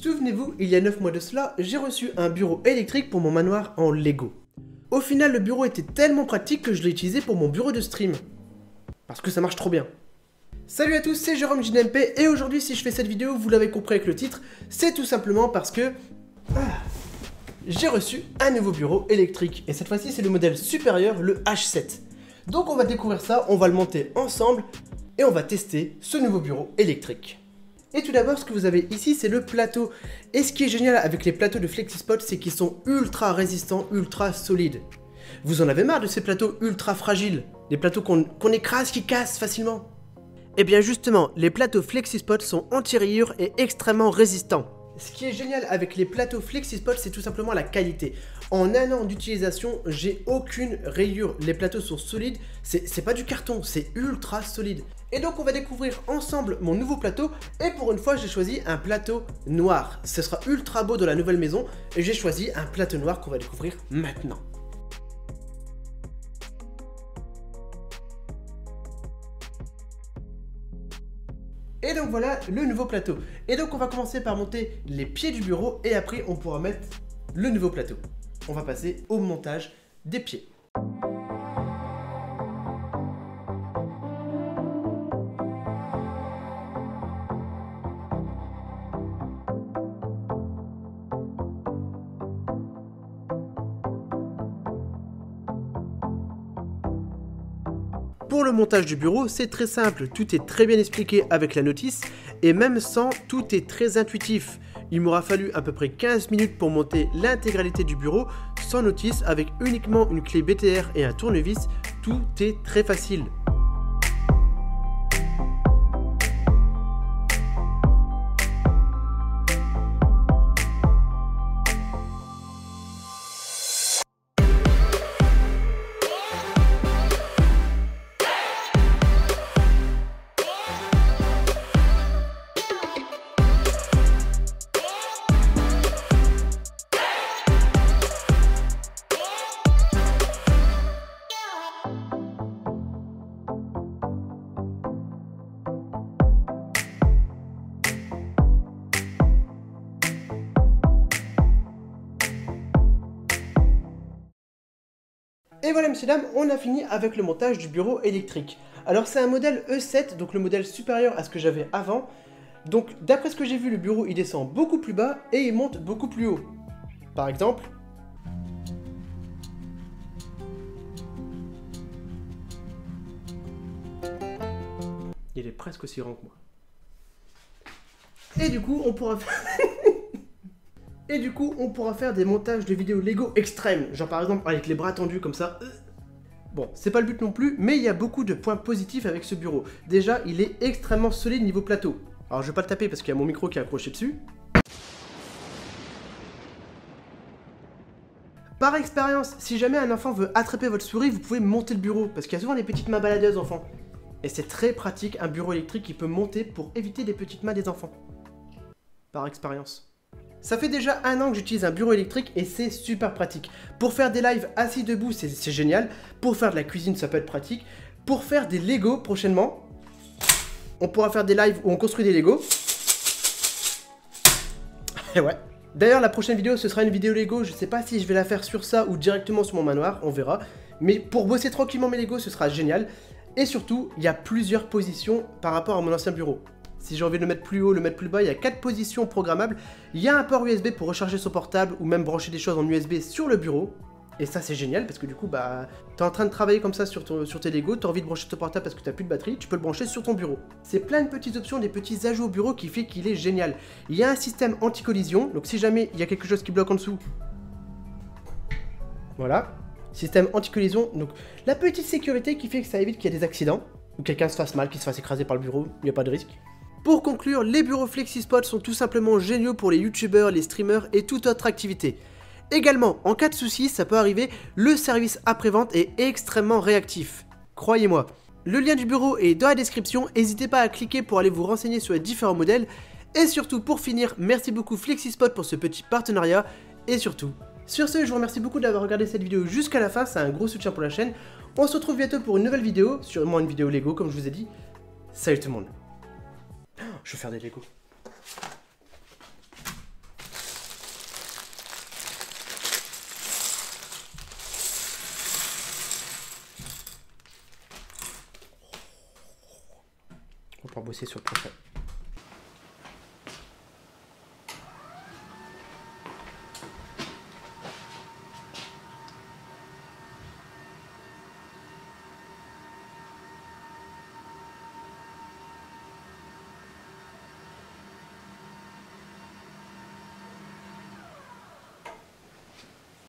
Souvenez-vous, il y a 9 mois de cela, j'ai reçu un bureau électrique pour mon manoir en Lego. Au final, le bureau était tellement pratique que je l'ai utilisé pour mon bureau de stream. Parce que ça marche trop bien. Salut à tous, c'est Jérôme JNMP et aujourd'hui si je fais cette vidéo, vous l'avez compris avec le titre, c'est tout simplement parce que j'ai reçu un nouveau bureau électrique. Et cette fois-ci, c'est le modèle supérieur, le H7. Donc on va découvrir ça, on va le monter ensemble et on va tester ce nouveau bureau électrique. Et tout d'abord, ce que vous avez ici, c'est le plateau. Et ce qui est génial avec les plateaux de FlexiSpot, c'est qu'ils sont ultra résistants, ultra solides. Vous en avez marre de ces plateaux ultra fragiles, des plateaux qu'on écrase, qui cassent facilement? Et bien justement, les plateaux FlexiSpot sont anti-rayures et extrêmement résistants. Ce qui est génial avec les plateaux FlexiSpot, c'est tout simplement la qualité. En un an d'utilisation, j'ai aucune rayure. Les plateaux sont solides, c'est pas du carton, c'est ultra solide. Et donc on va découvrir ensemble mon nouveau plateau. Et pour une fois, j'ai choisi un plateau noir. Ce sera ultra beau dans la nouvelle maison. Et j'ai choisi un plateau noir qu'on va découvrir maintenant. Et donc voilà le nouveau plateau. Et donc on va commencer par monter les pieds du bureau et après on pourra mettre le nouveau plateau. On va passer au montage des pieds. Pour le montage du bureau, c'est très simple, tout est très bien expliqué avec la notice et même sans, tout est très intuitif. Il m'aura fallu à peu près 15 minutes pour monter l'intégralité du bureau sans notice avec uniquement une clé BTR et un tournevis, tout est très facile. Et voilà messieurs dames, on a fini avec le montage du bureau électrique. Alors c'est un modèle E7, donc le modèle supérieur à ce que j'avais avant. Donc d'après ce que j'ai vu, le bureau il descend beaucoup plus bas et il monte beaucoup plus haut. Par exemple... il est presque aussi grand que moi. Et du coup on pourra faire... Et du coup, on pourra faire des montages de vidéos Lego extrêmes, genre par exemple avec les bras tendus comme ça. Bon, c'est pas le but non plus, mais il y a beaucoup de points positifs avec ce bureau. Déjà, il est extrêmement solide niveau plateau. Alors je vais pas le taper parce qu'il y a mon micro qui est accroché dessus. Par expérience, si jamais un enfant veut attraper votre souris, vous pouvez monter le bureau, parce qu'il y a souvent des petites mains baladeuses enfants. Et c'est très pratique, un bureau électrique qui peut monter pour éviter les petites mains des enfants. Par expérience. Ça fait déjà un an que j'utilise un bureau électrique et c'est super pratique. Pour faire des lives assis debout, c'est génial. Pour faire de la cuisine, ça peut être pratique. Pour faire des Lego prochainement, on pourra faire des lives où on construit des Lego. Et ouais. D'ailleurs, la prochaine vidéo, ce sera une vidéo Lego. Je sais pas si je vais la faire sur ça ou directement sur mon manoir, on verra. Mais pour bosser tranquillement mes Lego, ce sera génial. Et surtout, il y a plusieurs positions par rapport à mon ancien bureau. Si j'ai envie de le mettre plus haut, le mettre plus bas, il y a 4 positions programmables. Il y a un port USB pour recharger son portable ou même brancher des choses en USB sur le bureau. Et ça c'est génial parce que du coup, bah, t'es en train de travailler comme ça sur tes Lego, t'as envie de brancher ton portable parce que t'as plus de batterie, tu peux le brancher sur ton bureau. C'est plein de petites options, des petits ajouts au bureau qui fait qu'il est génial. Il y a un système anti-collision, donc si jamais il y a quelque chose qui bloque en dessous, voilà. Système anti-collision, donc la petite sécurité qui fait que ça évite qu'il y ait des accidents, ou quelqu'un se fasse mal, qu'il se fasse écraser par le bureau, il n'y a pas de risque. Pour conclure, les bureaux FlexiSpot sont tout simplement géniaux pour les youtubeurs, les streamers et toute autre activité. Également, en cas de souci, ça peut arriver, le service après-vente est extrêmement réactif. Croyez-moi. Le lien du bureau est dans la description, n'hésitez pas à cliquer pour aller vous renseigner sur les différents modèles. Et surtout, pour finir, merci beaucoup FlexiSpot pour ce petit partenariat. Et surtout, sur ce, je vous remercie beaucoup d'avoir regardé cette vidéo jusqu'à la fin, c'est un gros soutien pour la chaîne. On se retrouve bientôt pour une nouvelle vidéo, sûrement une vidéo Lego comme je vous ai dit. Salut tout le monde. Je vais faire des Lego. va pouvoir bosser sur le prochain.